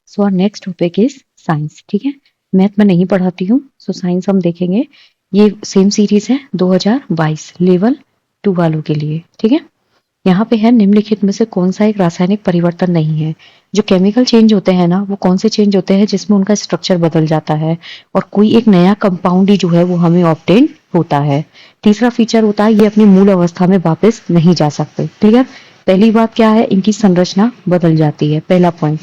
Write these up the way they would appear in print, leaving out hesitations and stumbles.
So our next topic is science. ठीक है, math में नहीं पढ़ाती हूँ, सो साइंस हम देखेंगे। ये सेम सीरीज है 2022 लेवल 2 वालों के लिए। ठीक है, यहाँ पे है निम्नलिखित में से कौन सा एक रासायनिक परिवर्तन नहीं है। जो केमिकल चेंज होते हैं ना, वो कौन से चेंज होते हैं जिसमें उनका स्ट्रक्चर बदल जाता है और कोई एक नया कंपाउंड ही जो है वो हमें ऑब्टेन होता है। तीसरा फीचर होता है ये अपनी मूल अवस्था में वापस नहीं जा सकते। क्लियर? पहली बात क्या है, इनकी संरचना बदल जाती है, पहला पॉइंट।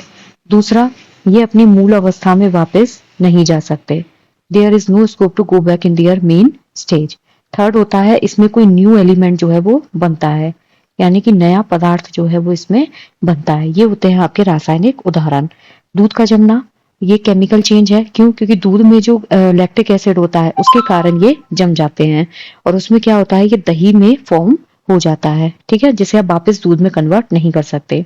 दूसरा, ये अपनी मूल अवस्था में वापस नहीं जा सकते। There is no scope to go back in their main stage. Third होता है इसमें कोई न्यू एलिमेंट जो है वो बनता है, यानी कि नया पदार्थ जो है वो इसमें बनता है। ये होते हैं आपके रासायनिक उदाहरण। दूध का जमना, ये केमिकल चेंज है। क्यों? क्योंकि दूध में जो लैक्टिक एसिड होता है उसके कारण ये जम जाते हैं और उसमें क्या होता है, ये दही में फॉर्म हो जाता है। ठीक है, जिसे आप वापस दूध में कन्वर्ट नहीं कर सकते।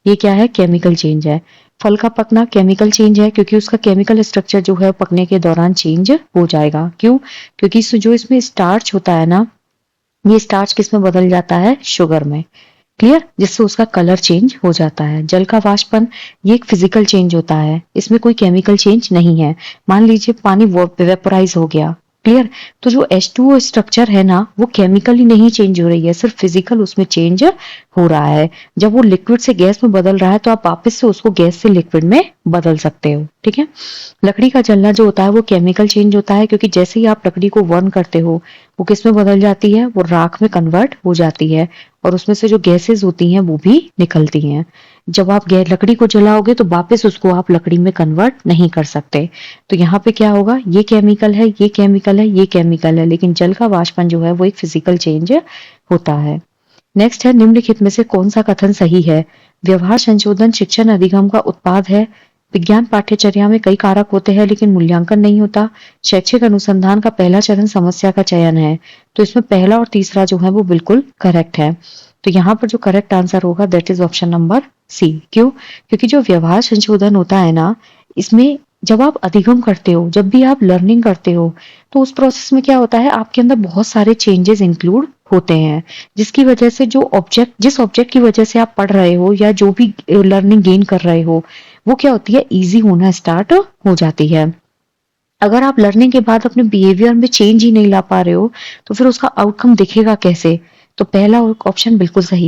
ये क्या है? केमिकल चेंज है। फल का पकना केमिकल चेंज है, क्योंकि उसका केमिकल स्ट्रक्चर जो है पकने के दौरान चेंज हो जाएगा। क्यों? क्योंकि जो इसमें स्टार्च होता है ना, ये स्टार्च किस में बदल जाता है? शुगर में। क्लियर? जिससे उसका कलर चेंज हो जाता है। जल का वाष्पन, ये एक फिजिकल चेंज होता है, इसमें कोई केमिकल चेंज नहीं है। मान लीजिए पानी वेपोराइज हो गया। क्लियर? तो जो H2O स्ट्रक्चर है ना, वो केमिकली नहीं चेंज हो रही है, सिर्फ फिजिकल उसमें चेंज हो रहा है। जब वो लिक्विड से गैस में बदल रहा है तो आप वापस से उसको गैस से लिक्विड में बदल सकते हो। ठीक है, लकड़ी का जलना जो होता है वो केमिकल चेंज होता है, क्योंकि जैसे ही आप लकड़ी को बर्न करते हो वो किस में बदल जाती है? वो राख में कन्वर्ट हो जाती है और उसमें से जो गैसेस होती हैं वो भी निकलती हैं। जब आप लकड़ी को जलाओगे तो वापस उसको आप लकड़ी में कन्वर्ट नहीं कर सकते। तो यहाँ पे क्या होगा, ये केमिकल है, ये केमिकल है, ये केमिकल है, लेकिन जल का वाष्पन जो है वो एक फिजिकल चेंज होता है। नेक्स्ट है निम्नलिखित में से कौन सा कथन सही है? व्यवहार संशोधन शिक्षण अधिगम का उत्पाद है। विज्ञान पाठ्यचर्या में कई कारक होते हैं लेकिन मूल्यांकन नहीं होता। शैक्षिक अनुसंधान का पहला चरण समस्या का चयन है। तो इसमें पहला और तीसरा जो है वो बिल्कुल करेक्ट है। तो यहाँ पर जो करेक्ट आंसर होगा that is option number C. क्यों? क्योंकि जो व्यवहार संशोधन होता है ना, इसमें जब आप अधिगम करते हो, जब भी आप लर्निंग करते हो, तो उस प्रोसेस में क्या होता है, आपके अंदर बहुत सारे चेंजेस इंक्लूड होते हैं, जिसकी वजह से जिस ऑब्जेक्ट की वजह से आप पढ़ रहे हो या जो भी लर्निंग गेन कर रहे हो, वो क्या होती है, इजी होना स्टार्ट हो जाती है। अगर आप लर्निंग के बाद अपने बिहेवियर में चेंज ही नहीं ला पा रहे हो तो फिर उसका आउटकम दिखेगा कैसे? तो पहला ऑप्शन बिल्कुल सही है।